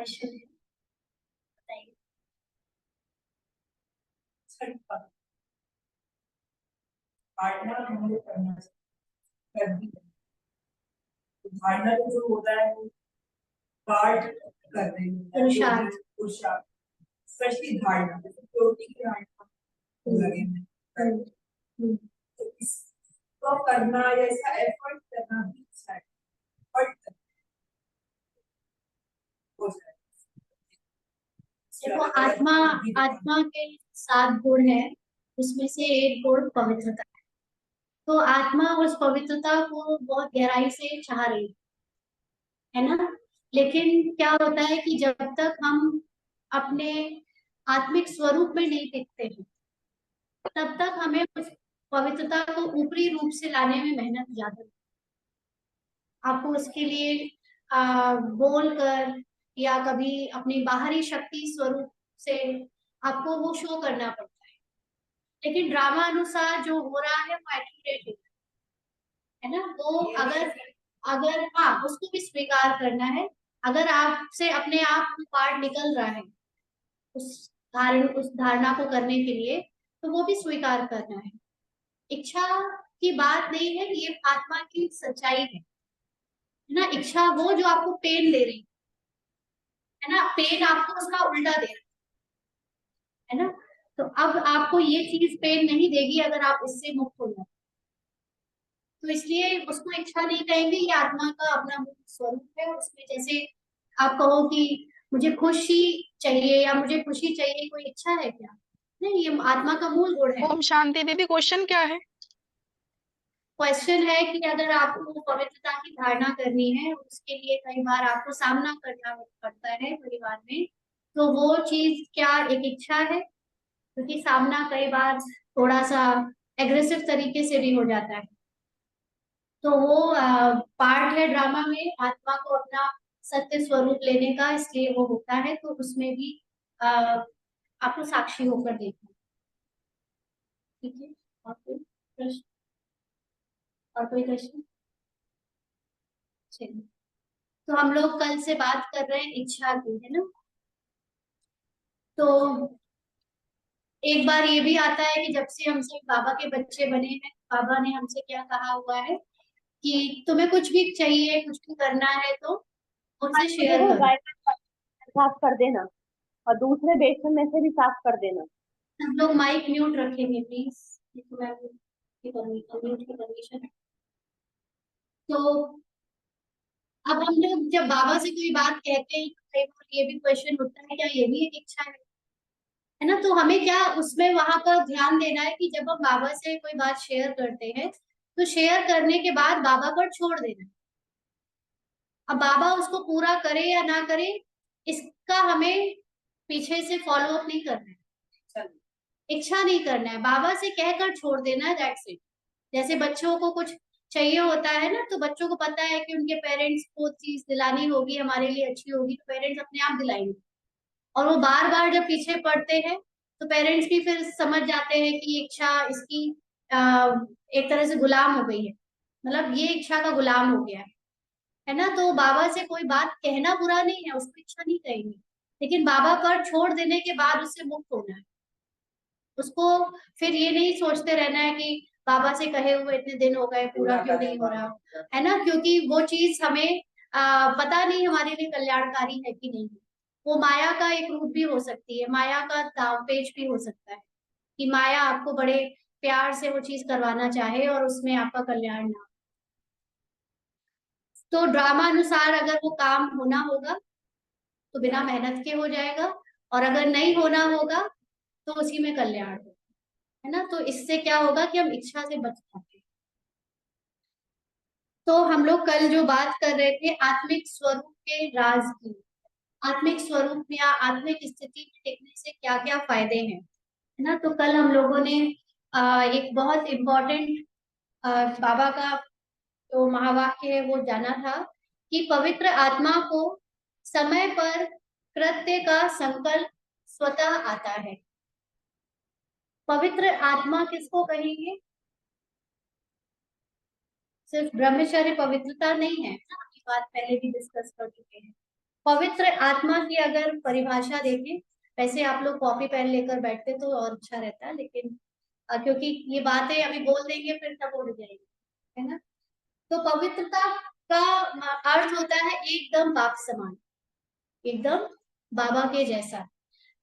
Question है, बताइए। धारणा हम लोग करना कर भी धारणा जो होता है वो पार्ट कर रहे हैं पुरुषार्थ स्पेशली धारणा सिक्योरिटी की धारणा लगे हैं तो इसको करना या इसका एफर्ट करना भी अच्छा है एफर्ट हो जाए। देखो आत्मा के 7 गुण है, उसमें से एक गुण पवित्रता है। तो आत्मा उस पवित्रता को बहुत गहराई से चाह रही है ना। लेकिन क्या होता है कि जब तक हम अपने आत्मिक स्वरूप में नहीं दिखते हैं, तब तक हमें उस पवित्रता को ऊपरी रूप से लाने में मेहनत ज्यादा। आपको उसके लिए बोल कर या कभी अपनी बाहरी शक्ति स्वरूप से आपको वो शो करना पड़ता है। लेकिन ड्रामा अनुसार जो हो रहा है वो एक्यूरेट है ना। तो अगर अगर हाँ, उसको भी स्वीकार करना है। अगर आपसे अपने आप पार्ट निकल रहा है उस धारणा को करने के लिए, तो वो भी स्वीकार करना है। इच्छा की बात नहीं है, ये आत्मा की सच्चाई है ना। इच्छा वो जो आपको पेन दे रही है ना, पेन आपको उसका उल्टा दे रहा है ना। तो अब आपको ये चीज पेन नहीं देगी अगर आप इससे मुक्त हो जाए। तो इसलिए उसको इच्छा नहीं कहेंगे, ये आत्मा का अपना मुक्त स्वरूप है। उसमें जैसे आप कहो कि मुझे खुशी चाहिए या मुझे खुशी चाहिए, कोई इच्छा है क्या? नहीं, ये आत्मा का मूल गुण है। ओम शांति दीदी, क्वेश्चन क्या है? क्वेश्चन है कि अगर आपको पवित्रता की धारणा करनी है, उसके लिए कई बार आपको सामना करना पड़ता है परिवार में, तो वो चीज क्या एक इच्छा है? क्योंकि सामना कई बार थोड़ा सा एग्रेसिव तरीके से भी हो जाता है। तो वो पार्ट है ड्रामा में आत्मा को अपना सत्य स्वरूप लेने का, इसलिए वो होता है। तो उसमें भी आपको साक्षी होकर देखना। ठीक है, और कोई प्रश्न? और कोई प्रश्न? चलिए, तो हम लोग कल से बात कर रहे हैं इच्छा की, है ना। तो एक बार ये भी आता है कि जब से हमसे बाबा के बच्चे बने हैं, बाबा ने हमसे क्या कहा हुआ है कि तुम्हें कुछ भी चाहिए, कुछ भी करना है तो मुझसे शेयर करो। साफ कर देना और दूसरे बेसन में से भी साफ कर देना। सब लोग माइक म्यूट रखेंगे प्लीज। म्यूट की परमिशन। तो अब हम लोग जब बाबा से कोई बात कहते हैं, कई बार ये भी क्वेश्चन होता है क्या ये भी एक इच्छा है ना। तो हमें क्या उसमें वहां पर ध्यान देना है कि जब हम बाबा से कोई बात शेयर करते हैं, तो शेयर करने के बाद बाबा पर छोड़ देना है। अब बाबा उसको पूरा करे या ना करे, इसका हमें पीछे से फॉलो अप नहीं करना है, इच्छा नहीं करना है, बाबा से कहकर छोड़ देना है, दैट्स इट। जैसे बच्चों को कुछ चाहिए होता है ना, तो बच्चों को पता है कि उनके पेरेंट्स को चीज दिलानी होगी, हमारे लिए अच्छी होगी, तो पेरेंट्स अपने आप दिलाएंगे। और वो बार बार जब पीछे पड़ते हैं, तो पेरेंट्स भी फिर समझ जाते हैं कि ये इच्छा इसकी एक तरह से गुलाम हो गई है, मतलब ये इच्छा का गुलाम हो गया है ना। तो बाबा से कोई बात कहना बुरा नहीं है, उसको इच्छा नहीं कहेंगे, लेकिन बाबा पर छोड़ देने के बाद उससे मुक्त होना है। उसको फिर ये नहीं सोचते रहना है कि बाबा से कहे हुए इतने दिन हो गए, पूरा क्यों नहीं हो रहा, है ना। क्योंकि वो चीज हमें पता नहीं हमारे लिए कल्याणकारी है कि नहीं। वो माया का एक रूप भी हो सकती है, माया का दावपेच भी हो सकता है कि माया आपको बड़े प्यार से वो चीज करवाना चाहे और उसमें आपका कल्याण ना हो। तो ड्रामा अनुसार अगर वो काम होना होगा तो बिना मेहनत के हो जाएगा, और अगर नहीं होना होगा तो उसी में कल्याण होगा, है ना। तो इससे क्या होगा कि हम इच्छा से बच पाते हैं। तो हम लोग कल जो बात कर रहे थे आत्मिक स्वरूप के राज की, आत्मिक स्वरूप या आत्मिक स्थिति में टिकने से क्या क्या फायदे हैं, है ना। तो कल हम लोगों ने एक बहुत इम्पोर्टेंट बाबा का जो महावाक्य है वो जाना था कि पवित्र आत्मा को समय पर कृत्य का संकल्प स्वतः आता है। पवित्र आत्मा किसको कहेंगे? सिर्फ ब्रह्मचर्य पवित्रता नहीं है ना, ये बात पहले भी डिस्कस कर चुके हैं। पवित्र आत्मा की अगर परिभाषा देखें, वैसे आप लोग कॉपी पेन लेकर बैठते तो और अच्छा रहता है, लेकिन क्योंकि ये बातें अभी बोल देंगे फिर तब उड़ जाएगी, है ना। तो पवित्रता का अर्थ होता है एकदम बाप समान, एकदम बाबा के जैसा।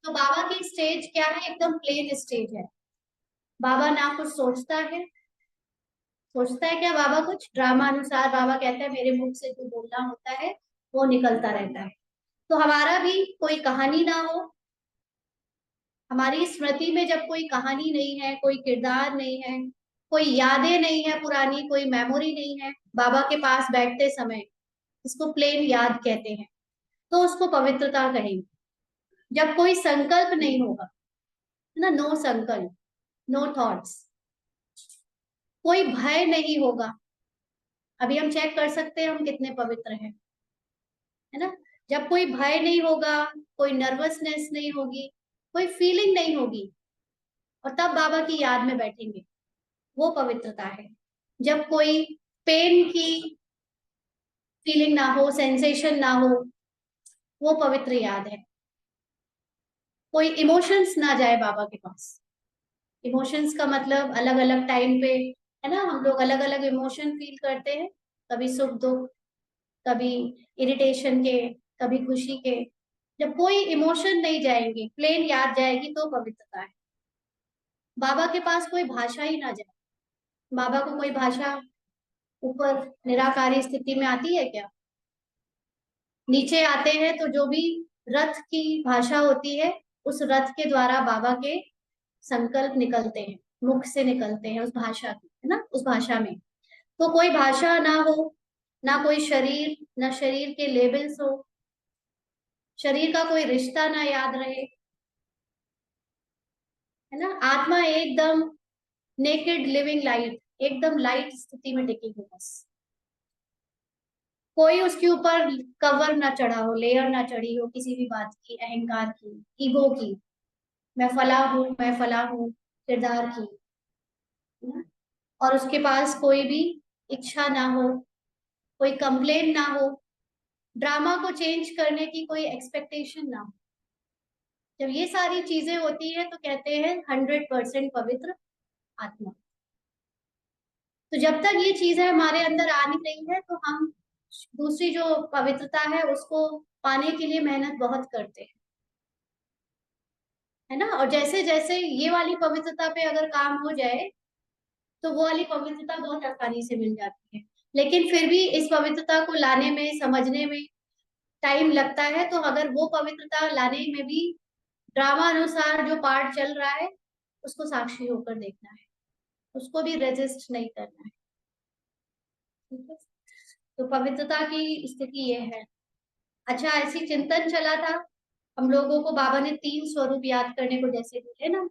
तो बाबा की स्टेज क्या है? एकदम प्लेन स्टेज है। बाबा ना कुछ सोचता है, सोचता है क्या बाबा? कुछ ड्रामा अनुसार बाबा कहता है मेरे मुख से जो बोलना होता है वो निकलता रहता है। तो हमारा भी कोई कहानी ना हो, हमारी स्मृति में जब कोई कहानी नहीं है, कोई किरदार नहीं है, कोई यादें नहीं है पुरानी, कोई मेमोरी नहीं है बाबा के पास बैठते समय, इसको प्लेन याद कहते हैं, तो उसको पवित्रता कहेंगे। जब कोई संकल्प नहीं होगा, है ना, नो संकल्प, नो थॉट्स, कोई भय नहीं होगा। अभी हम चेक कर सकते हैं हम कितने पवित्र हैं, है ना। जब कोई भय नहीं होगा, कोई नर्वसनेस नहीं होगी, कोई फीलिंग नहीं होगी, और तब बाबा की याद में बैठेंगे, वो पवित्रता है। जब कोई पेन की फीलिंग ना हो, सेंसेशन ना हो, वो पवित्र याद है। कोई इमोशंस ना जाए बाबा के पास। इमोशंस का मतलब अलग अलग टाइम पे, है ना, हम लोग अलग अलग इमोशन फील करते हैं, कभी सुख दुख, कभी इरिटेशन के, कभी खुशी के। जब कोई इमोशन नहीं जाएंगे, प्लेन याद जाएगी, तो पवित्रता है। बाबा के पास कोई भाषा ही ना जाए। बाबा को कोई भाषा ऊपर निराकारी स्थिति में आती है क्या? नीचे आते हैं तो जो भी रथ की भाषा होती है, उस रथ के द्वारा बाबा के संकल्प निकलते हैं, मुख से निकलते हैं उस भाषा की, है ना, उस भाषा में। तो कोई भाषा ना हो, ना कोई शरीर, ना शरीर के लेबल्स हो, शरीर का कोई रिश्ता ना याद रहे, है ना। आत्मा एकदम नेकेड लिविंग लाइट, एकदम लाइट स्थिति में टिकी हो बस। कोई उसके ऊपर कवर ना चढ़ा हो, लेयर ना चढ़ी हो किसी भी बात की, अहंकार की, ईगो की, मैं फला हूं, मैं फला हूं, किरदार की, है ना? और उसके पास कोई भी इच्छा ना हो, कोई कंप्लेन ना हो, ड्रामा को चेंज करने की कोई एक्सपेक्टेशन ना हो। जब ये सारी चीजें होती है तो कहते हैं 100% पवित्र आत्मा। तो जब तक ये चीजें हमारे अंदर आ नहीं रही है, तो हम दूसरी जो पवित्रता है उसको पाने के लिए मेहनत बहुत करते हैं, है ना। और जैसे जैसे ये वाली पवित्रता पे अगर काम हो जाए, तो वो वाली पवित्रता बहुत आसानी से मिल जाती है। लेकिन फिर भी इस पवित्रता को लाने में, समझने में टाइम लगता है। तो अगर वो पवित्रता लाने में भी ड्रामा अनुसार जो पार्ट चल रहा है, उसको साक्षी होकर देखना है, उसको भी रेजिस्ट नहीं करना है, ठीक है। तो पवित्रता की स्थिति ये है। अच्छा, ऐसी चिंतन चला था हम लोगों को, बाबा ने 3 स्वरूप याद करने को जैसे बोले ना,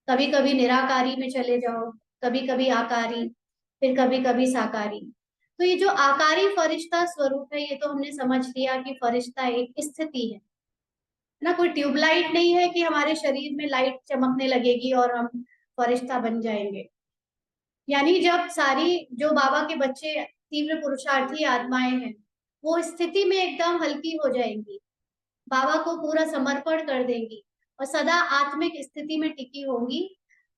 कभी कभी निराकारी में चले जाओ, कभी कभी आकारी, फिर कभी कभी साकारी। तो ये जो आकारी फरिश्ता स्वरूप है, ये तो हमने समझ लिया कि फरिश्ता एक स्थिति है ना। कोई ट्यूबलाइट नहीं है कि हमारे शरीर में लाइट चमकने लगेगी और हम फरिश्ता बन जाएंगे। यानी जब सारी जो बाबा के बच्चे तीव्र पुरुषार्थी आत्माएं हैं, वो स्थिति में एकदम हल्की हो जाएंगी, बाबा को पूरा समर्पण कर देंगी और सदा आत्मिक स्थिति में टिकी होंगी,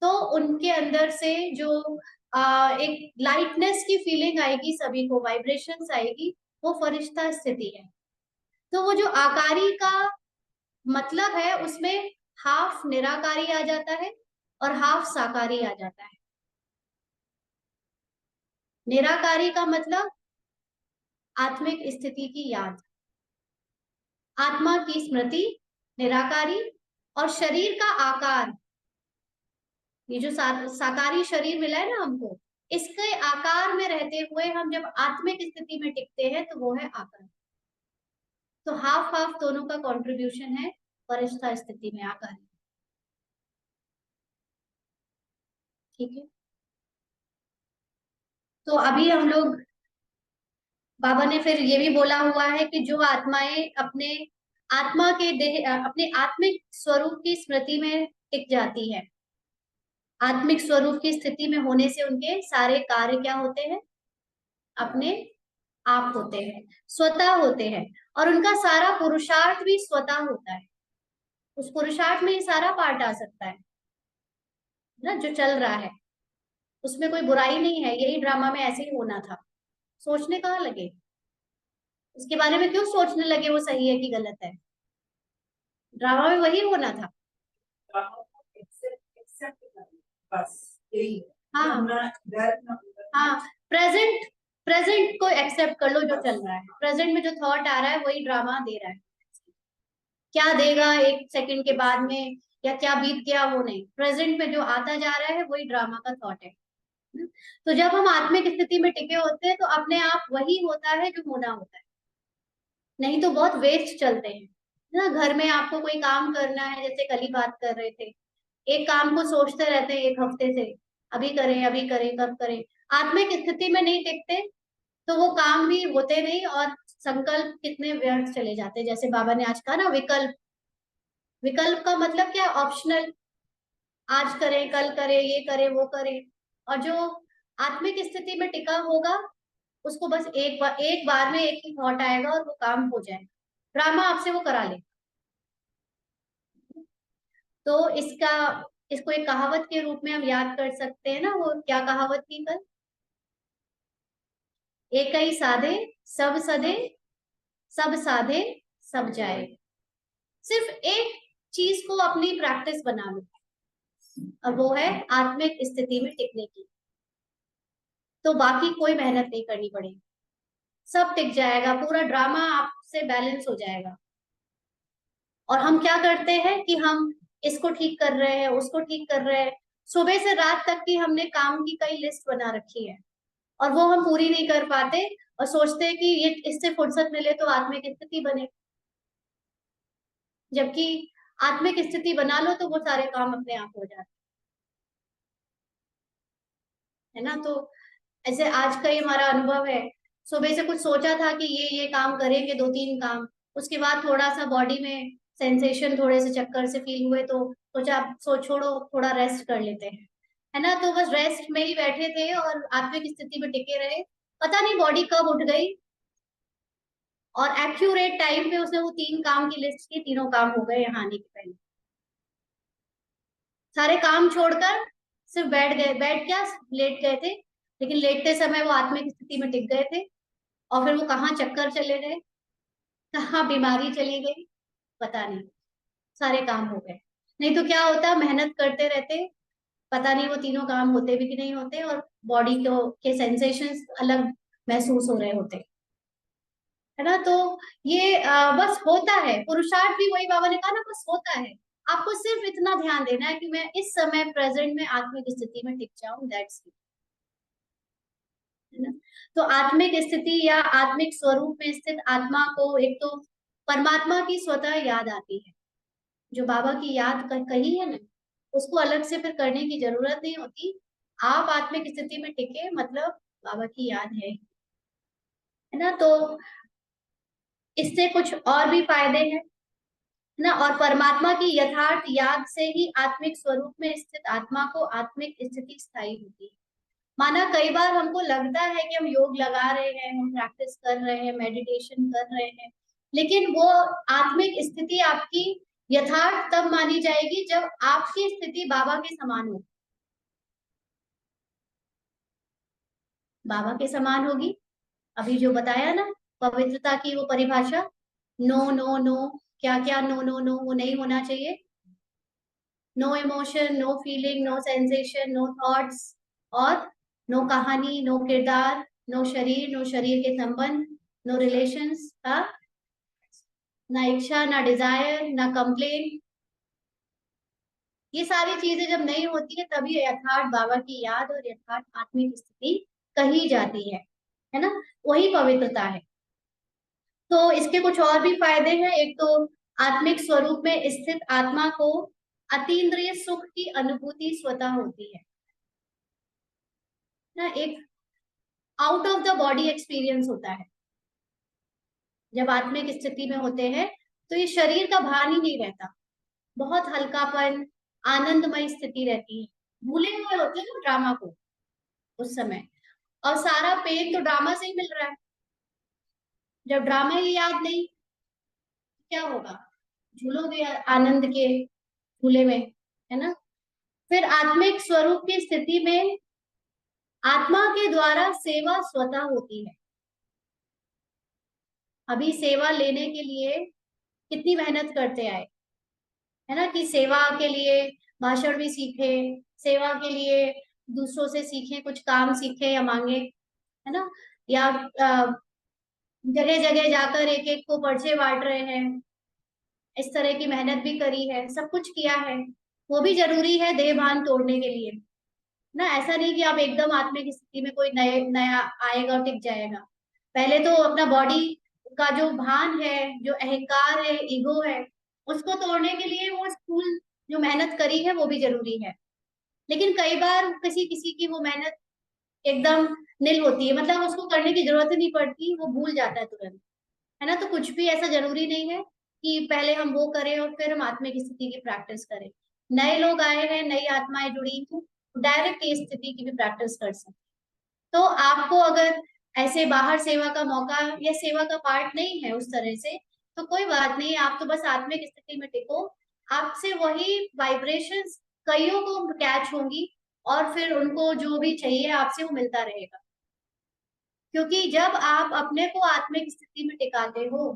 तो उनके अंदर से जो एक लाइटनेस की फीलिंग आएगी, सभी को वाइब्रेशंस आएगी, वो फरिश्ता स्थिति है। तो वो जो आकारी का मतलब है, उसमें हाफ निराकारी आ जाता है और हाफ साकारी आ जाता है। निराकारी का मतलब आत्मिक स्थिति की याद, आत्मा की स्मृति, निराकारी। और शरीर का आकार, ये जो साकारी शरीर मिला है ना हमको, इसके आकार में रहते हुए हम जब आत्मिक स्थिति में टिकते हैं, तो वो है आकार। तो हाफ हाफ दोनों का कंट्रीब्यूशन है फरिश्ता स्थिति में, आकार, ठीक है। तो अभी हम लोग, बाबा ने फिर ये भी बोला हुआ है कि जो आत्माएं अपने आत्मा के देह, अपने आत्मिक स्वरूप की स्मृति में टिक जाती है, आत्मिक स्वरूप की स्थिति में होने से उनके सारे कार्य क्या होते हैं? अपने आप होते हैं, स्वतः होते हैं, और उनका सारा पुरुषार्थ भी स्वतः होता है। उस पुरुषार्थ में ये सारा पार्ट आ सकता है ना, जो चल रहा है उसमें कोई बुराई नहीं है, यही ड्रामा में ऐसे ही होना था। सोचने कहाँ लगे, इसके बारे में क्यों सोचने लगे वो सही है कि गलत है, ड्रामा में वही होना था। एक्सेप्ट करना, बस यही है। हाँ ना डर ना हाँ, प्रेजेंट प्रेजेंट को एक्सेप्ट कर लो, जो चल रहा है प्रेजेंट में जो थॉट आ रहा है वही ड्रामा दे रहा है। क्या देगा एक सेकंड के बाद में या क्या बीत गया वो नहीं, प्रेजेंट में जो आता जा रहा है वही ड्रामा का थॉट है। तो जब हम आत्मिक स्थिति में टिके होते हैं तो अपने आप वही होता है जो होना होता है, नहीं तो बहुत वेस्ट चलते हैं ना। घर में आपको कोई काम करना है, जैसे कल ही बात कर रहे थे, एक काम को सोचते रहते हैं एक हफ्ते से, अभी करें कब करें, आत्मिक स्थिति में नहीं टिकते तो वो काम भी होते नहीं, और संकल्प कितने व्यर्थ चले जाते हैं। जैसे बाबा ने आज कहा ना, विकल्प, विकल्प का मतलब क्या, ऑप्शनल, आज करें कल करें ये करें वो करें। और जो आत्मिक स्थिति में टिका होगा उसको बस एक बार में एक ही थॉट आएगा और वो काम हो जाएगा, ड्रामा आपसे वो करा ले। तो इसको एक कहावत के रूप में हम याद कर सकते हैं ना, वो क्या कहावत थी कल, एक ही साधे सब सधे, सब साधे सब जाए। सिर्फ एक चीज को अपनी प्रैक्टिस बना लो, और वो है आत्मिक स्थिति में टिकने की, तो बाकी कोई मेहनत नहीं करनी पड़ेगी, सब टिक जाएगा, पूरा ड्रामा आपसे बैलेंस हो जाएगा। और हम क्या करते हैं कि हम इसको ठीक कर रहे हैं, उसको ठीक कर रहे हैं, सुबह से रात तक की हमने काम की कई लिस्ट बना रखी है और वो हम पूरी नहीं कर पाते, और सोचते हैं कि ये इससे फुर्सत मिले तो आत्मिक स्थिति बने, जबकि आत्मिक स्थिति बना लो तो वो सारे काम अपने आप हो जाते है ना। तो ऐसे आज का ही हमारा अनुभव है, सुबह से कुछ सोचा था कि ये काम करेंगे, दो तीन काम, उसके बाद थोड़ा सा बॉडी में सेंसेशन, थोड़े से चक्कर से फील हुए तो सोचा छोड़ो, थोड़ा रेस्ट कर लेते हैं, है ना। तो बस रेस्ट में ही बैठे थे और आत्मिक स्थिति में टिके रहे, पता नहीं बॉडी कब उठ गई, और एक्यूरेट टाइम पे उसने वो तीन काम की लिस्ट की, तीनों काम हो गए यहाँ आने के पहले। सारे काम छोड़कर सिर्फ बैठ गए, बैठ क्या, लेट गए थे, लेकिन लेटते समय वो आत्मिक स्थिति में टिक गए थे, और फिर वो कहाँ चक्कर चले गए, कहाँ बीमारी चली गई, पता नहीं, सारे काम हो गए। नहीं तो क्या होता, मेहनत करते रहते, पता नहीं वो तीनों काम होते भी कि नहीं होते, और बॉडी को के सेंसेशंस अलग महसूस हो रहे होते, है ना। तो ये बस होता है, पुरुषार्थ भी वही बाबा ने कहा ना, बस होता है, आपको सिर्फ इतना ध्यान देना है कि मैं इस समय प्रेजेंट में आत्मिक स्थिति में टिक जाऊं, दैट्स इट, है ना। तो आत्मिक स्थिति या आत्मिक स्वरूप में स्थित आत्मा को एक तो परमात्मा की स्वतः याद आती है, जो बाबा की याद कही है ना, उसको अलग से फिर करने की जरूरत नहीं होती। आप आत्मिक स्थिति में टिके मतलब बाबा की याद है ना। तो इससे कुछ और भी फायदे हैं ना, और परमात्मा की यथार्थ याद से ही आत्मिक स्वरूप में स्थित आत्मा को आत्मिक स्थिति स्थायी होती है। माना कई बार हमको लगता है कि हम योग लगा रहे हैं, हम प्रैक्टिस कर रहे हैं, मेडिटेशन कर रहे हैं, लेकिन वो आत्मिक स्थिति आपकी यथार्थ तब मानी जाएगी जब आपकी स्थिति बाबा के समान हो, बाबा के समान होगी। अभी जो बताया ना पवित्रता की वो परिभाषा, नो नो नो, क्या क्या नो नो नो, वो नहीं होना चाहिए, no emotion, no feeling, no sensation, no thoughts, और नो कहानी, नो किरदार, नो शरीर, नो शरीर के संबंध, नो रिलेशंस का, ना इच्छा, ना डिजायर, ना कंप्लेन। ये सारी चीजें जब नहीं होती है तभी यथार्थ बाबा की याद और यथार्थ आत्मिक स्थिति कही जाती है ना, वही पवित्रता है। तो इसके कुछ और भी फायदे हैं, एक तो आत्मिक स्वरूप में स्थित आत्मा को अतीन्द्रिय सुख की अनुभूति स्वतः होती है ना, एक out of the body experience होता है जब आत्मिक स्थिति में होते हैं, तो ये शरीर का भान ही नहीं रहता, बहुत हल्कापन, आनंदमय स्थिति रहती है, भूले हुए होते हैं ड्रामा को उस समय, और सारा पेन तो ड्रामा से ही मिल रहा है, जब ड्रामा ही याद नहीं, क्या होगा? झूलोगे आनंद के झूले में, है ना? फिर आत्मिक स्वरूप की स्थिति में आत्मा के द्वारा सेवा स्वतः होती है। अभी सेवा लेने के लिए कितनी मेहनत करते आए, है ना? कि सेवा के लिए भाषण भी सीखे, सेवा के लिए दूसरों से सीखे, कुछ काम सीखे या मांगे, है ना? या जगह जगह जाकर एक एक को पर्चे बांट रहे हैं, इस तरह की मेहनत भी करी है, सब कुछ किया है। वो भी जरूरी है देह भान तोड़ने के लिए ना। ऐसा नहीं कि आप एकदम आत्मिक स्थिति में कोई नया आएगा और टिक जाएगा। पहले तो अपना बॉडी का जो भान है, जो अहंकार है, ईगो है, उसको तोड़ने के लिए वो स्कूल जो मेहनत करी है वो भी जरूरी है। लेकिन कई बार किसी किसी की वो मेहनत एकदम निल होती है, मतलब उसको करने की जरूरत ही नहीं पड़ती, वो भूल जाता है तुरंत, है ना? तो कुछ भी ऐसा जरूरी नहीं है कि पहले हम वो करें और फिर हम आत्मिक स्थिति की प्रैक्टिस करें। नए लोग आए हैं, नई आत्माएं जुड़ी हैं, डायरेक्ट ये स्थिति की भी प्रैक्टिस कर सकते। तो आपको अगर ऐसे बाहर सेवा का मौका या सेवा का पार्ट नहीं है उस तरह से, तो कोई बात नहीं, आप तो बस आत्मिक स्थिति में टिको। आपसे वही वाइब्रेशंस कईयों को कैच होंगी और फिर उनको जो भी चाहिए आपसे वो मिलता रहेगा। क्योंकि जब आप अपने को आत्मिक स्थिति में टिकाते हो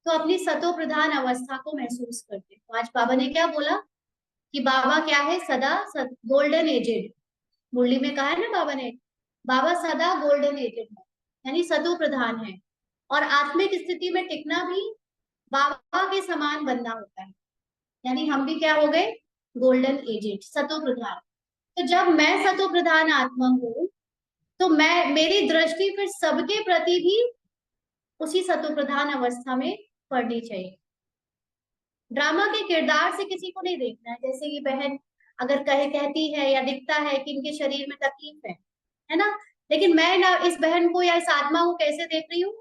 तो अपनी सतो प्रधान अवस्था को महसूस करते हो। आज बाबा ने क्या बोला कि बाबा क्या है? सदा गोल्डन एजेड। मुरली में कहा है ना बाबा ने, बाबा सदा गोल्डन एजेड है, यानी सतो प्रधान है। और आत्मिक स्थिति में टिकना भी बाबा के समान बनना होता है, यानी हम भी क्या हो गए? गोल्डन एजेड, सतो प्रधान। तो जब मैं सतो प्रधान आत्मा हूँ तो मैं, मेरी दृष्टि फिर सबके प्रति भी उसी सतो प्रधान अवस्था में पड़नी चाहिए। ड्रामा के किरदार से किसी को नहीं देखना है। जैसे कि बहन अगर कहती है या दिखता है कि इनके शरीर में तकलीफ है ना? लेकिन मैं ना इस बहन को या इस आत्मा को कैसे देख रही हूँ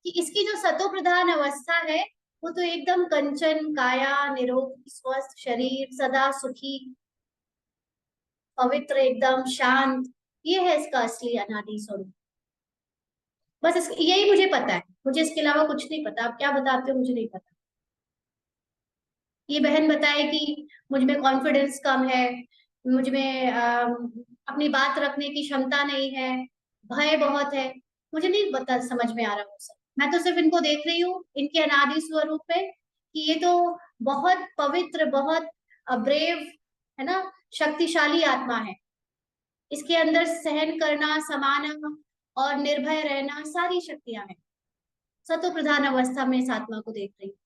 कि इसकी जो सतो प्रधान अवस्था है वो तो एकदम कंचन काया, निरोगी स्वस्थ शरीर, सदा सुखी, पवित्र, एकदम शांत। ये है इसका असली अनादि स्वरूप। बस यही मुझे पता है, मुझे इसके अलावा कुछ नहीं पता। आप क्या बताते हो मुझे नहीं पता। ये बहन बताए कि मुझ में कॉन्फिडेंस कम है, मुझ में अपनी बात रखने की क्षमता नहीं है, भय बहुत है। मुझे नहीं बता, समझ में आ रहा वो सब। मैं तो सिर्फ इनको देख रही हूँ इनके अनादि स्वरूप पे कि ये तो बहुत पवित्र, बहुत ब्रेव, है ना, शक्तिशाली आत्मा है। इसके अंदर सहन करना, समाना और निर्भय रहना सारी शक्तियां हैं। सतो प्रधान अवस्था में इस आत्मा को देख रही हूँ।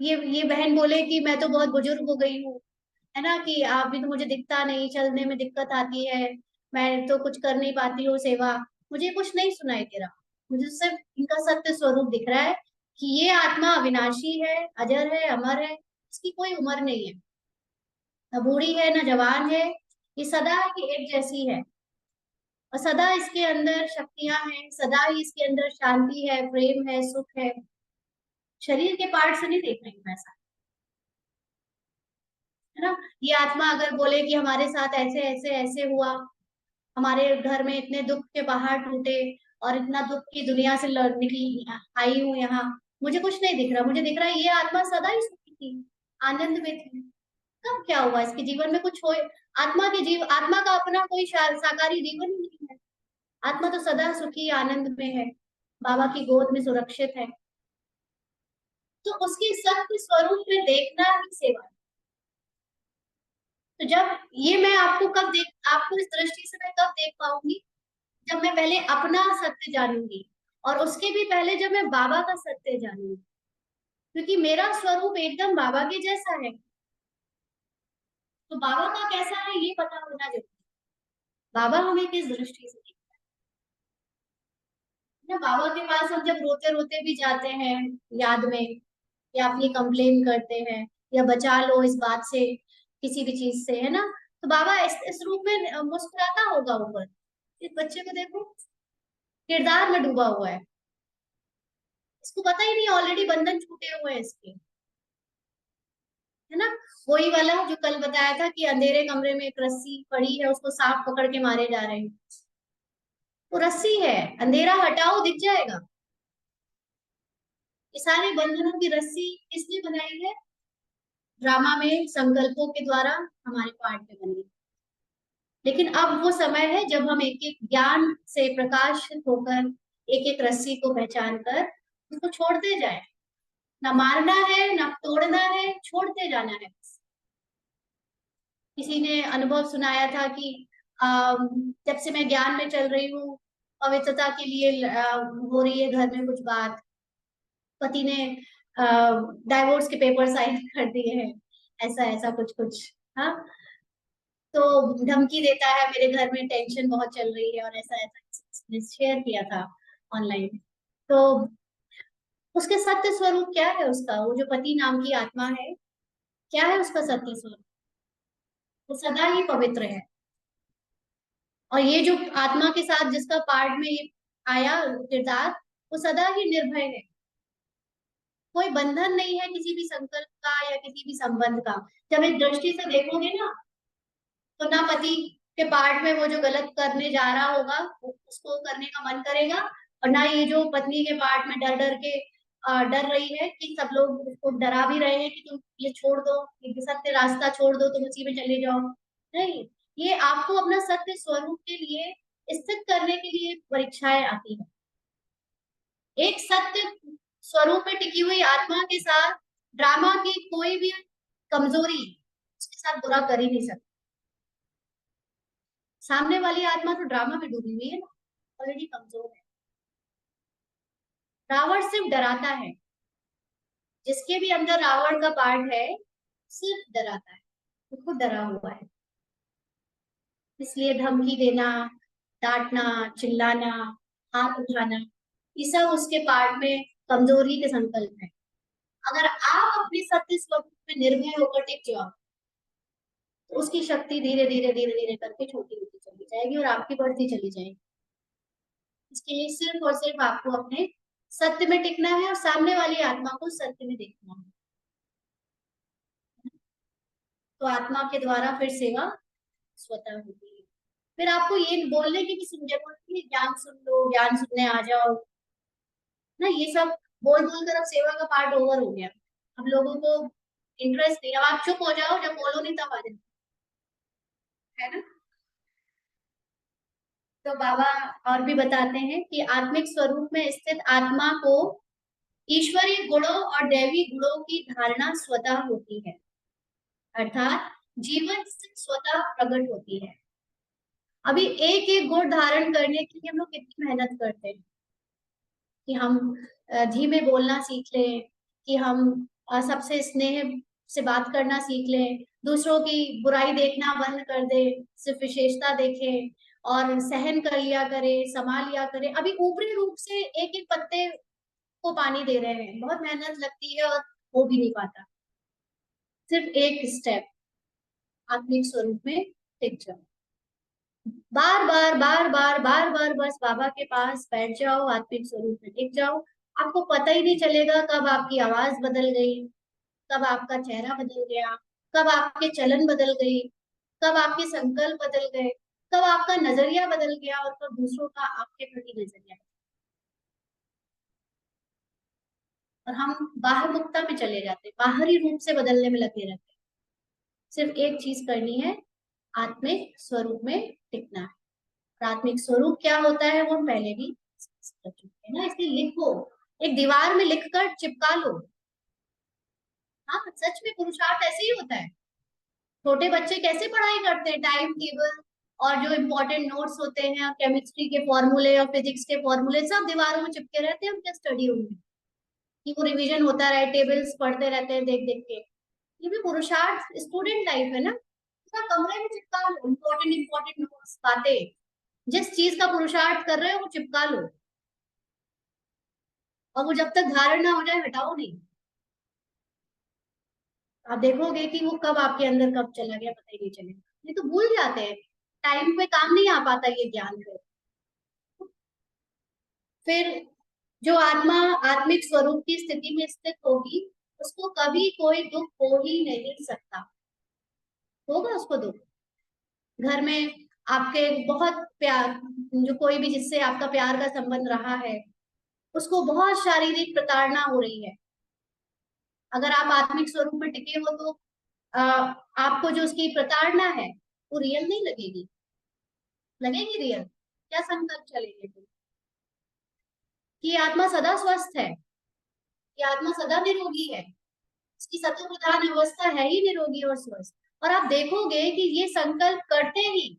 ये बहन बोले कि मैं तो बहुत बुजुर्ग हो गई हूँ, है ना, कि आप भी तो, मुझे दिखता नहीं, चलने में दिक्कत आती है, मैं तो कुछ कर नहीं पाती हूँ सेवा। मुझे कुछ नहीं सुनाई दे रहा, मुझे सिर्फ इनका सत्य स्वरूप दिख रहा है कि ये आत्मा अविनाशी है, अजर है, अमर है, इसकी कोई उम्र नहीं है, न बूढ़ी है न जवान है, ये सदा की एक जैसी है। और सदा इसके अंदर शक्तियां हैं, सदा ही इसके अंदर शांति है, प्रेम है, सुख है। शरीर के पार्ट से नहीं देख रही हूँ ऐसा, है ना? ये आत्मा अगर बोले कि हमारे साथ ऐसे ऐसे ऐसे हुआ, हमारे घर में इतने दुख के पहाड़ टूटे और इतना दुख की दुनिया से निकली आई हूँ यहाँ, मुझे कुछ नहीं दिख रहा। मुझे दिख रहा है ये आत्मा सदा ही सुखी थी, आनंद में थी। कब क्या हुआ इसके जीवन में? कुछ हो, आत्मा का अपना कोई साकारी जीवन ही नहीं है। आत्मा तो सदा सुखी आनंद में है, बाबा की गोद में सुरक्षित है। तो उसके सत्य स्वरूप में देखना ही सेवा है। तो जब ये मैं आपको कब देख, आपको इस दृष्टि से मैं कब देख पाऊंगी? जब मैं पहले अपना सत्य जानूंगी और उसके भी पहले जब मैं बाबा का सत्य जानूंगी, क्योंकि मेरा स्वरूप एकदम बाबा के जैसा है। तो बाबा का कैसा है ये पता होना जरूरी है। बाबा हमें किस दृष्टि से देखते हैं ना? बाबा के पास हम जब रोते रोते भी जाते हैं याद में, या अपनी कंप्लेन करते हैं, या बचा लो इस बात से, किसी भी चीज से, है ना, तो बाबा इस रूप में मुस्कुराता होगा ऊपर। इस बच्चे को देखो, किरदार में डूबा हुआ है, इसको पता ही नहीं ऑलरेडी बंधन छूटे हुए हैं इसके, है ना? वही वाला जो कल बताया था कि अंधेरे कमरे में एक रस्सी पड़ी है, उसको सांप पकड़ के मारे जा रहे हैं। वो रस्सी है, अंधेरा हटाओ दिख जाएगा। ये सारे बंधनों की रस्सी किसने बनाई है? ड्रामा में संकल्पों के द्वारा हमारे पार्ट में बनी। लेकिन अब वो समय है जब हम एक एक ज्ञान से प्रकाशित होकर एक एक रस्सी को पहचान कर उसको छोड़ते जाए। ना मारना है ना तोड़ना है, छोड़ते जाना है बस। किसी ने अनुभव सुनाया था कि जब से मैं ज्ञान में चल रही हूँ, पवित्रता के लिए हो रही है घर में कुछ बात, पति ने डाइवोर्स के पेपर साइन कर दिए हैं, ऐसा ऐसा कुछ कुछ। हाँ, तो धमकी देता है, मेरे घर में टेंशन बहुत चल रही है और ऐसा ऐसा शेयर किया था ऑनलाइन। तो उसके सत्य स्वरूप क्या है उसका? वो जो पति नाम की आत्मा है, क्या है उसका सत्य स्वरूप? वो सदा ही पवित्र है। और ये जो आत्मा के साथ जिसका पार्ट में ये आया किरदार, वो सदा ही निर्भय है। कोई बंधन नहीं है किसी भी संकल्प का या किसी भी संबंध का। जब एक दृष्टि से देखोगे ना, तो ना पति के पार्ट में वो जो गलत करने जा रहा होगा उसको करने का मन करेगा, और ना ये जो पत्नी के पार्ट में डर डर के डर रही है कि सब लोग उसको डरा भी रहे हैं कि तुम ये छोड़ दो, ये सत्य रास्ता छोड़ दो, तुम उसी में चले जाओ। नहीं, ये आपको अपना सत्य स्वरूप के लिए स्थित करने के लिए परीक्षाएं आती है। एक सत्य स्वरूप में टिकी हुई आत्मा के साथ ड्रामा की कोई भी कमजोरी उसके साथ बुरा कर ही नहीं सकती। सामने वाली आत्मा तो ड्रामा में डूबी हुई है ना, ऑलरेडी कमजोर है। रावण सिर्फ डराता है, जिसके भी अंदर रावण का पार्ट है सिर्फ डराता है, वो खुद डरा हुआ है। इसलिए धमकी देना, डांटना, चिल्लाना, हाथ उठाना, ये सब उसके पार्ट में कमजोरी के संकल्प है। अगर आप अपने सत्य स्वरूप में निर्भय होकर टिक जाओ, तो उसकी शक्ति धीरे धीरे धीरे धीरे करके छोटी होती चली जाएगी और आपकी बढ़ती चली जाएगी। इसके लिए सिर्फ और सिर्फ आपको अपने सत्य में टिकना है और सामने वाली आत्मा को सत्य में देखना है। तो आत्मा के द्वारा फिर सेवा स्वतः होती है। फिर आपको ये बोलने की भी जरूरत नहीं, ज्ञान सुन लो, ज्ञान सुनने आ जाओ ना, ये सब बोल बोल कर अब सेवा का पार्ट ओवर हो गया। अब लोगों को इंटरेस्ट नहीं, अब आप चुप हो जाओ, जब बोलो नहीं तब आ जाओ, है ना। तो बाबा और भी बताते हैं कि आत्मिक स्वरूप में स्थित आत्मा को ईश्वरीय गुणों और दैवी गुणों की धारणा स्वतः होती है, अर्थात जीवन से स्वतः प्रकट होती है। अभी एक एक गुण धारण करने के लिए हम लोग कितनी मेहनत करते हैं कि हम धीमे बोलना सीख लें, कि हम सबसे स्नेह से बात करना सीख लें, दूसरों की बुराई देखना बंद कर दे, सिर्फ विशेषता देखें और सहन कर लिया करें, संभाल लिया करें। अभी ऊपरी रूप से एक एक पत्ते को पानी दे रहे हैं, बहुत मेहनत लगती है और हो भी नहीं पाता। सिर्फ एक स्टेप, आत्मिक स्वरूप में टिक जाओ, बार बार बार बार बार बार बस बाबा के पास बैठ जाओ, आत्मिक स्वरूप में टिक जाओ। आपको पता ही नहीं चलेगा कब आपकी आवाज बदल गई, कब आपका चेहरा बदल गया, कब आपके चलन बदल गई, कब आपके संकल्प बदल गए, कब आपका नजरिया बदल गया और कब दूसरों का आपके प्रति नजरिया। और हम बाहर मुक्ता में चले जाते हैं, बाहरी रूप से बदलने में लगे रहते हैं। सिर्फ एक चीज करनी है, आत्मिक स्वरूप में टिकना है। प्राथमिक स्वरूप क्या होता है वो हम पहले भी कर चुके हैं ना, इसलिए लिखो, एक दीवार में लिखकर चिपका लो। हाँ, सच में पुरुषार्थ ऐसे ही होता है। छोटे बच्चे कैसे पढ़ाई करते हैं, टाइम टेबल और जो इम्पोर्टेंट नोट्स होते हैं, केमिस्ट्री के फॉर्मूले और फिजिक्स के फॉर्मूले सब दीवारों में चिपके रहते हैं उनके स्टडी रूम में, कि वो रिवीजन होता रहे, टेबल्स पढ़ते रहते हैं देख देख के। ये भी पुरुषार्थ स्टूडेंट लाइफ है ना, पूरा कमरे में चिपका लो इम्पोर्टेंट इम्पोर्टेंट नोट्स, बातें, जिस चीज का पुरुषार्थ कर रहे हो वो चिपका लो, और वो जब तक धारण ना हो जाए हटाओ नहीं। आप देखोगे कि वो कब आपके अंदर कब चला गया पता ही नहीं चलेगा। नहीं तो भूल जाते हैं, टाइम पे काम नहीं आ पाता ये ज्ञान। फिर जो आत्मा आत्मिक स्वरूप की स्थिति में स्थित होगी, उसको कभी कोई दुख हो ही नहीं सकता। होगा उसको दुख, घर में आपके बहुत प्यार, जो कोई भी जिससे आपका प्यार का संबंध रहा है, उसको बहुत शारीरिक प्रताड़ना हो रही है, अगर आप आत्मिक स्वरूप में टिके हो तो आपको जो उसकी प्रताड़ना है वो रियल नहीं लगेगी। लगेगी रियल? क्या संकल्प चलेंगे फिर कि आत्मा सदा स्वस्थ है, कि आत्मा सदा निरोगी है, इसकी सतो प्रधान अवस्था है ही निरोगी और स्वस्थ। और आप देखोगे कि ये संकल्प करते ही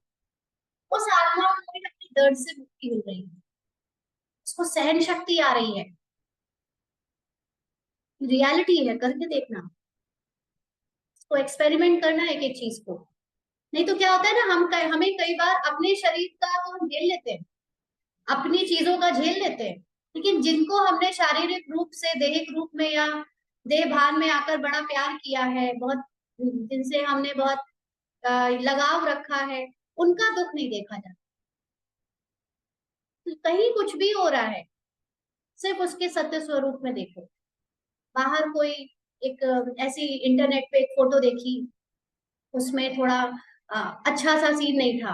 उस आत्मा को भी अपने दर्द से मुक्ति मिल रही है, उसको सहन शक्ति आ रही है। रियलिटी है, करके देखना, इसको एक्सपेरिमेंट करना एक एक चीज को। नहीं तो क्या होता है ना, हमें कई बार अपने शरीर का तो हम झेल लेते हैं, अपनी चीजों का झेल लेते हैं, लेकिन जिनको हमने शारीरिक रूप से दैहिक रूप में या देह भान में आकर बड़ा प्यार किया है, बहुत जिनसे हमने बहुत लगाव रखा है, उनका दुख नहीं देखा जाता। तो कहीं कुछ भी हो रहा है, सिर्फ उसके सत्य स्वरूप में देखो। बाहर कोई एक ऐसी इंटरनेट पे एक फोटो देखी, उसमें थोड़ा अच्छा सा सीन नहीं था,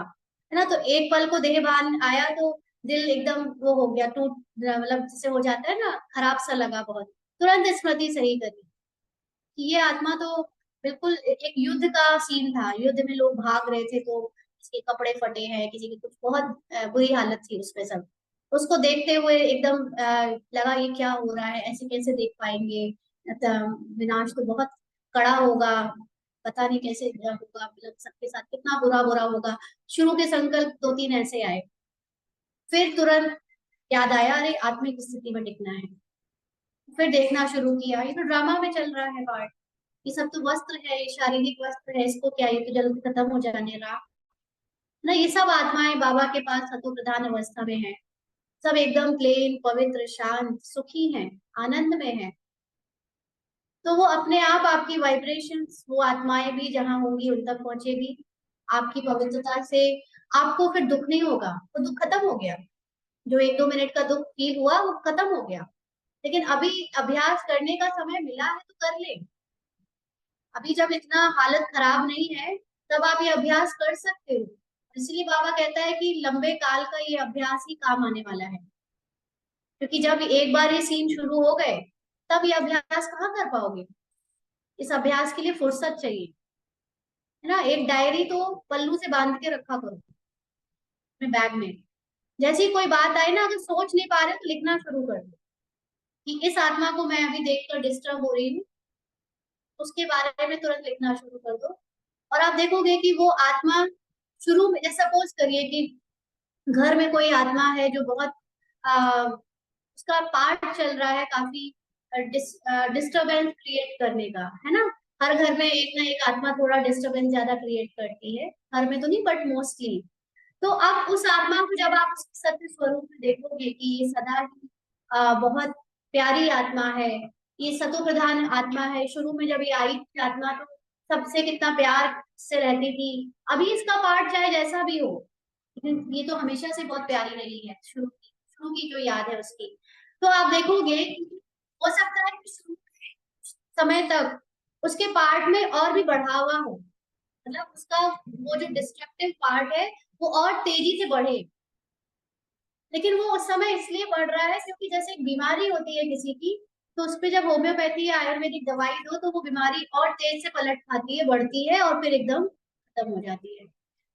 है ना, तो एक पल को देह भान आया तो दिल एकदम वो हो गया, टूट, मतलब जैसे हो जाता है ना, खराब सा लगा बहुत, तुरंत स्मृति सही करी कि ये आत्मा तो बिल्कुल एक युद्ध का सीन था, युद्ध में लोग भाग रहे थे, तो किसी के कपड़े फटे हैं, किसी की कुछ बहुत बुरी हालत थी उसमें सब। उसको देखते हुए एकदम लगा ये क्या हो रहा है, ऐसे कैसे देख पाएंगे, विनाश तो बहुत कड़ा होगा, पता नहीं कैसे होगा, मतलब सबके साथ कितना बुरा बुरा होगा। शुरू के संकल्प दो तीन ऐसे आए, फिर तुरंत याद आया अरे आत्मिक स्थिति में टिकना है, फिर देखना शुरू किया ये तो ड्रामा में चल रहा है पार्ट, ये सब तो वस्त्र है, ये शारीरिक वस्त्र है, इसको क्या, ये तो जल्द खत्म हो जाने रहा ना। ये सब आत्माएं बाबा के पास सतो प्रधान अवस्था में है, सब एकदम प्लेन पवित्र शांत सुखी हैं, आनंद में है। तो वो अपने आप आपकी वाइब्रेशंस, वो आत्माएं भी जहां होंगी उन तक पहुंचेगी, आपकी पवित्रता से आपको फिर दुख नहीं होगा, वो दुख खत्म हो गया, जो एक दो मिनट का दुख फील हुआ वो खत्म हो गया। लेकिन अभी अभ्यास करने का समय मिला है तो कर ले, अभी जब इतना हालत खराब नहीं है तब आप ये अभ्यास कर सकते हो। इसलिए बाबा कहता है कि लंबे काल का ये अभ्यास ही काम आने वाला है, क्योंकि जब एक बार ये सीन शुरू हो गए तब ये अभ्यास कहाँ कर पाओगे। इस अभ्यास के लिए फुर्सत चाहिए, है ना। एक डायरी तो पल्लू से बांध के रखा करो अपने बैग में, जैसे ही कोई बात आए ना, अगर सोच नहीं पा रहे तो लिखना शुरू कर दो कि इस आत्मा को मैं अभी देखकर डिस्टर्ब हो रही हूँ, उसके बारे में तुरंत लिखना शुरू कर दो। और आप देखोगे कि वो आत्मा शुरू में, जैसे सपोज करिए कि घर में कोई आत्मा है जो बहुत उसका पार्ट चल रहा है काफी डिस्टरबेंस क्रिएट करने का, है ना। हर घर में एक ना एक आत्मा थोड़ा डिस्टरबेंस ज्यादा क्रिएट करती है, हर में तो नहीं बट मोस्टली। तो आप उस आत्मा को जब आप उसके सत्य स्वरूप में देखोगे कि ये सदा ही बहुत प्यारी आत्मा है, ये सतो प्रधान आत्मा है, शुरू में जब ये आई थी आत्मा तो सबसे कितना प्यार से रहती थी, अभी इसका पार्ट चाहे जैसा भी हो, लेकिन ये तो हमेशा से बहुत प्यारी रही है, शुरू की जो याद है उसकी। तो आप देखोगे कि हो सकता है कि शुरू के समय तक उसके पार्ट में और भी बढ़ावा हो, मतलब उसका वो जो डिस्ट्रक्टिव पार्ट है वो और तेजी से बढ़े, लेकिन वो उस समय इसलिए बढ़ रहा है क्योंकि जैसे एक बीमारी होती है किसी की, तो उस पे जब होम्योपैथी या आयुर्वेदिक दवाई दो तो वो बीमारी और तेज से पलट खाती है, बढ़ती है और फिर एकदम खत्म हो जाती है।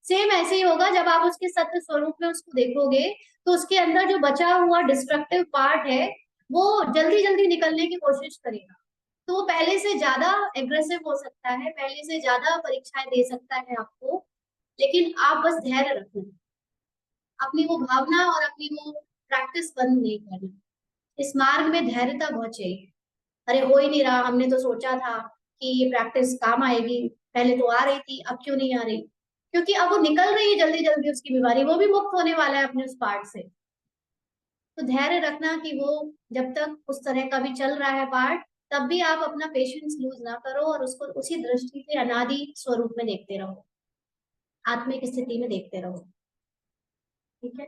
सेम ऐसे ही होगा, जब आप उसके सत्य स्वरूप में उसको देखोगे तो उसके अंदर जो बचा हुआ डिस्ट्रक्टिव पार्ट है वो जल्दी जल्दी निकलने की कोशिश करेगा, तो वो पहले से ज्यादा एग्रेसिव हो सकता है, पहले से ज्यादा परीक्षाएं दे सकता है आपको, लेकिन आप बस धैर्य रखना, अपनी वो भावना और अपनी वो प्रैक्टिस बंद नहीं करना। इस मार्ग में धैर्यता बहुत चाहिए। अरे हो ही नहीं रहा, हमने तो सोचा था कि ये प्रैक्टिस काम आएगी, पहले तो आ रही थी अब क्यों नहीं आ रही, क्योंकि अब वो निकल रही है जल्दी जल्दी उसकी बीमारी, वो भी मुक्त होने वाला है अपने उस पार्ट से। तो धैर्य रखना कि वो जब तक उस तरह का भी चल रहा है पार्ट, तब भी आप अपना पेशेंस लूज ना करो और उसको उसी दृष्टि से अनादि स्वरूप में देखते रहो, आत्मिक स्थिति में देखते रहो। ठीक है।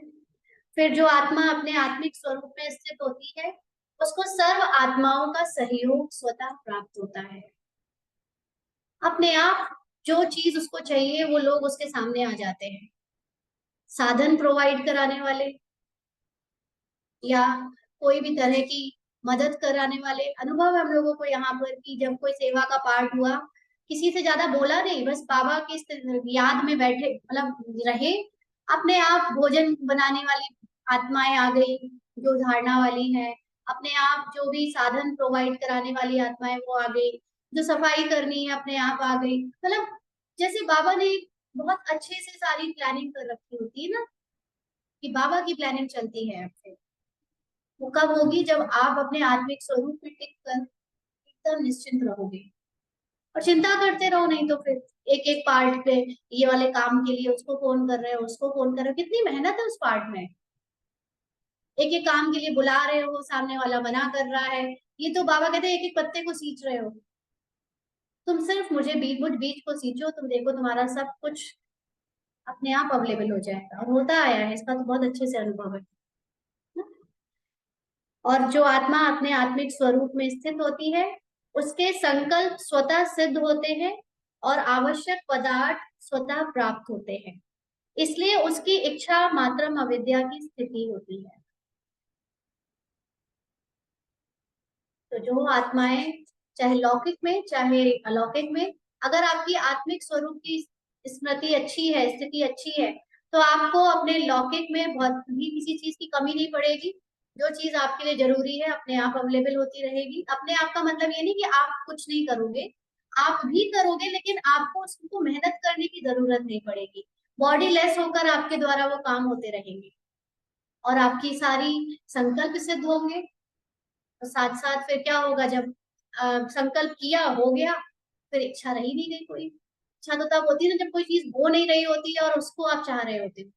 फिर जो आत्मा अपने आत्मिक स्वरूप में स्थित होती है उसको सर्व आत्माओं का सहयोग स्वतः प्राप्त होता है, अपने आप जो चीज उसको चाहिए वो लोग उसके सामने आ जाते हैं, साधन प्रोवाइड कराने वाले, या कोई भी तरह की मदद कराने वाले। अनुभव हम लोगों को यहाँ पर कि जब कोई सेवा का पाठ हुआ, किसी से ज्यादा बोला नहीं, बस बाबा की याद में बैठे, मतलब रहे, अपने आप भोजन बनाने वाली आत्माएं आ गई जो धारणा वाली है, अपने आप जो भी साधन प्रोवाइड कराने वाली आत्माएं वो आ गई, जो सफाई करनी है अपने आप आ गई। मतलब जैसे बाबा ने बहुत अच्छे से सारी प्लानिंग कर रखी होती है ना, कि बाबा की प्लानिंग चलती है आपसे, वो कब होगी जब आप अपने आत्मिक स्वरूप में टिक कर एकदम निश्चिंत रहोगे। और चिंता करते रहो, नहीं तो फिर एक एक पार्ट पे ये वाले काम के लिए उसको फोन कर रहे हो, उसको फोन कर रहे हो, कितनी मेहनत है उस पार्ट में। एक एक काम के लिए बुला रहे हो, सामने वाला मना कर रहा है। ये तो बाबा कहते हैं एक एक पत्ते को सींच रहे हो। तुम सिर्फ मुझ बीज को सींचो, तुम देखो तुम्हारा सब कुछ अपने आप अवेलेबल हो जाएगा। और होता आया है, इसका तो बहुत अच्छे से अनुभव है। और जो आत्मा अपने आत्मिक स्वरूप में स्थित होती है, उसके संकल्प स्वतः सिद्ध होते हैं और आवश्यक पदार्थ स्वतः प्राप्त होते हैं। इसलिए उसकी इच्छा मात्रम अविद्या की स्थिति होती है। तो जो आत्माएं चाहे लौकिक में चाहे अलौकिक में, अगर आपकी आत्मिक स्वरूप की स्मृति अच्छी है, स्थिति अच्छी है, तो आपको अपने लौकिक में बहुत भी किसी चीज की कमी नहीं पड़ेगी। जो चीज आपके लिए जरूरी है अपने आप अवेलेबल होती रहेगी। अपने आप का मतलब ये नहीं कि आप कुछ नहीं करोगे, आप भी करोगे, लेकिन आपको उसको मेहनत करने की जरूरत नहीं पड़ेगी। बॉडी लेस होकर आपके द्वारा वो काम होते रहेंगे और आपकी सारी संकल्प सिद्ध होंगे। और साथ साथ फिर क्या होगा, जब संकल्प किया हो गया, फिर इच्छा रही नहीं गई कोई। इच्छा तो तब होती है ना जब कोई चीज हो नहीं रही होती है और उसको आप चाह रहे होते हो,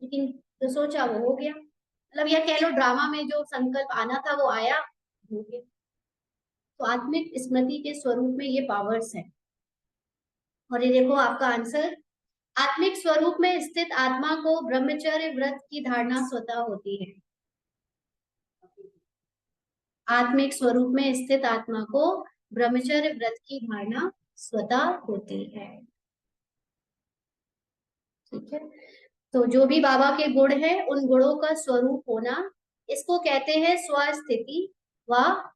लेकिन जो सोचा वो हो गया। मतलब यह कह लो ड्रामा में जो संकल्प आना था वो आया, हो गया। तो आत्मिक स्मृति के स्वरूप में ये पावर्स है। और ये देखो आपका आंसर, आत्मिक स्वरूप में स्थित आत्मा को ब्रह्मचर्य व्रत की धारणा स्वतः होती है। आत्मिक स्वरूप में स्थित आत्मा को ब्रह्मचर्य व्रत की धारणा स्वतः होती है। ठीक है, तो जो भी बाबा के गुण है उन गुणों का स्वरूप होना, इसको कहते हैं स्वस्थिति व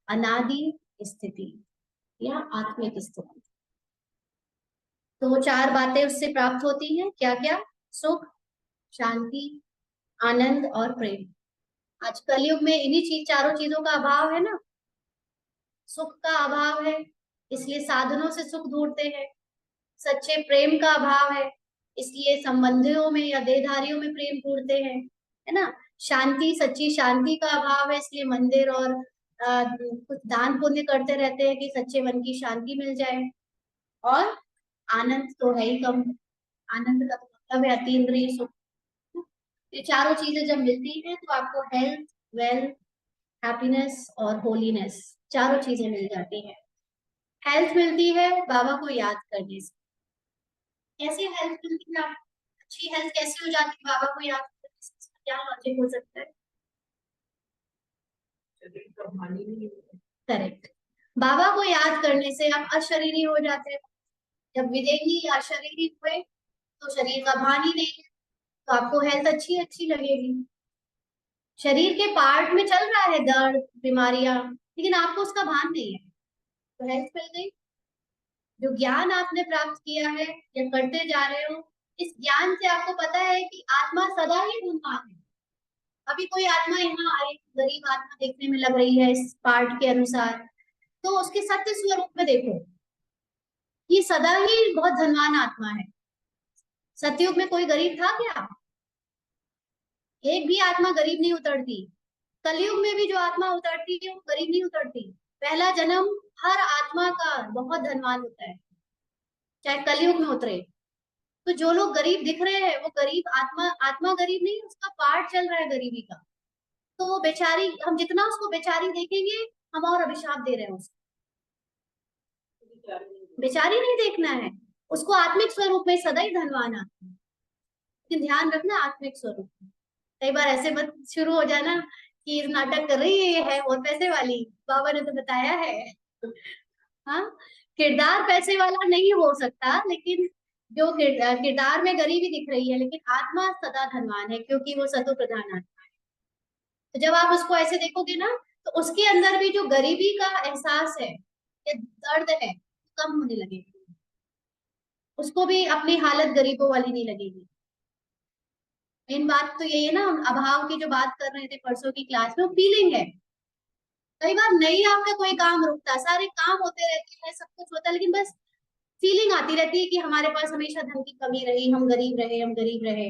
अनादि स्थिति या आत्मिक स्थिति। तो वो चार बातें उससे प्राप्त होती हैं, क्या क्या? सुख, शांति, आनंद और प्रेम। आज कलयुग में इन्हीं चारों चीजों का अभाव है ना। सुख का अभाव है, इसलिए साधनों से सुख ढूंढते हैं। सच्चे प्रेम का अभाव है, इसलिए संबंधियों में या देहधारियों में प्रेम ढूंढते हैं, है ना। शांति, सच्ची शांति का अभाव है, इसलिए मंदिर और कुछ दान पुण्य करते रहते हैं कि सच्चे मन की शांति मिल जाए। और आनंद तो है ही कम। आनंद का तो मतलब है अतीन्द्रिय सुख। ये चारों चीजें जब मिलती हैं तो आपको हेल्थ, वेल्थ, हैप्पीनेस और होलीनेस, चारों चीजें मिल जाती हैं। हेल्थ मिलती है बाबा को याद करने से। कैसे हेल्थ मिलती है? आप अच्छी हेल्थ कैसे हो जाती है बाबा को याद करने से? इसका क्या लॉजिक हो सकता है? शरीर का हानि नहीं होता। करेक्ट, बाबा को याद करने से आप अशरीरी हो जाते हैं। जब विदेही या अशरीरी हुए तो शरीर का भान ही नहीं, तो आपको हेल्थ अच्छी अच्छी लगेगी। शरीर के पार्ट में चल रहा है दर्द, बीमारियां, लेकिन आपको उसका भान नहीं है, तो हेल्थ मिल गई। जो ज्ञान आपने प्राप्त किया है या करते जा रहे हो, इस ज्ञान से आपको पता है कि आत्मा सदा ही धनवान है। अभी कोई आत्मा यहाँ आई, गरीब आत्मा देखने में लग रही है इस पार्ट के अनुसार, तो उसके सत्य स्वरूप में देखो, ये सदा ही बहुत धनवान आत्मा है। सतयुग में कोई गरीब था क्या? एक भी आत्मा गरीब नहीं उतरती। कलयुग में भी जो आत्मा उतरती है वो गरीब नहीं उतरती। पहला जन्म हर आत्मा का बहुत धनवान होता है, चाहे कलयुग में उतरे। तो जो लोग गरीब दिख रहे हैं वो गरीब आत्मा, आत्मा गरीब नहीं, उसका पार्ट चल रहा है गरीबी का। तो वो बेचारी, हम जितना उसको बेचारी देखेंगे हम और अभिशाप दे रहे हैं उसको। बेचारी नहीं देखना है उसको, आत्मिक स्वरूप में सदा ही धनवान आता है। लेकिन ध्यान रखना आत्मिक स्वरूप में। कई बार ऐसे मत शुरू हो जाना कि नाटक कर रही है ये है और पैसे वाली, बाबा ने तो बताया है। हाँ, किरदार पैसे वाला नहीं हो सकता, लेकिन जो किरदार में गरीबी दिख रही है, लेकिन आत्मा सदा धनवान है क्योंकि वो सतो प्रधान आत्मा है। तो जब आप उसको ऐसे देखोगे ना, तो उसके अंदर भी जो गरीबी का एहसास है या दर्द है कम होने लगेगा। उसको भी अपनी हालत गरीबों वाली नहीं लगेगी। मेन बात तो यही है ना, हम अभाव की जो बात कर रहे थे परसों की क्लास में, वो फीलिंग है। कई बार नहीं आपका कोई काम रुकता, सारे काम होते रहते हैं, सब कुछ होता है, लेकिन बस फीलिंग आती रहती है कि हमारे पास हमेशा धन की कमी रही, हम गरीब रहे, हम गरीब रहे,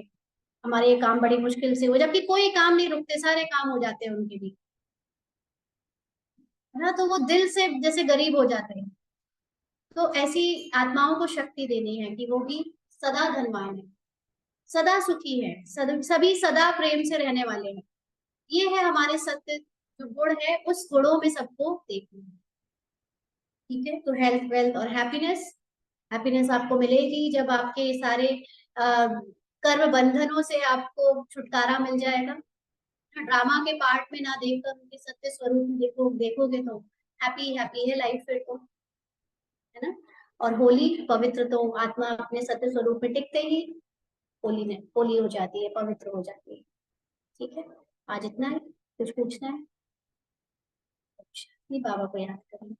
हमारे ये काम बड़ी मुश्किल से हो, जबकि कोई काम नहीं रुकते, सारे काम हो जाते हैं उनके भी, है ना। तो वो दिल से जैसे गरीब हो जाते हैं। तो ऐसी आत्माओं को शक्ति देनी है कि वो भी सदा धनवान है, सदा सुखी है, सभी सदा प्रेम से रहने वाले हैं। ये है हमारे सत्य जो गुण है, उस गुणों में सबको देखना है। ठीक है, तो हेल्थ, वेल्थ और हैप्पीनेस। हैप्पीनेस आपको मिलेगी जब आपके सारे कर्म बंधनों से आपको छुटकारा मिल जाएगा। ड्रामा के पार्ट में ना देखकर उनके सत्य स्वरूप में देखोगे तो हैप्पी हैप्पी है लाइफ फिर तो, है ना। और होली पवित्र, तो आत्मा अपने सत्य स्वरूप में टिकते ही होली हो जाती है, पवित्र हो जाती है। ठीक है, आज इतना है। कुछ पूछना है? अच्छा, नहीं, बाबा को याद करें।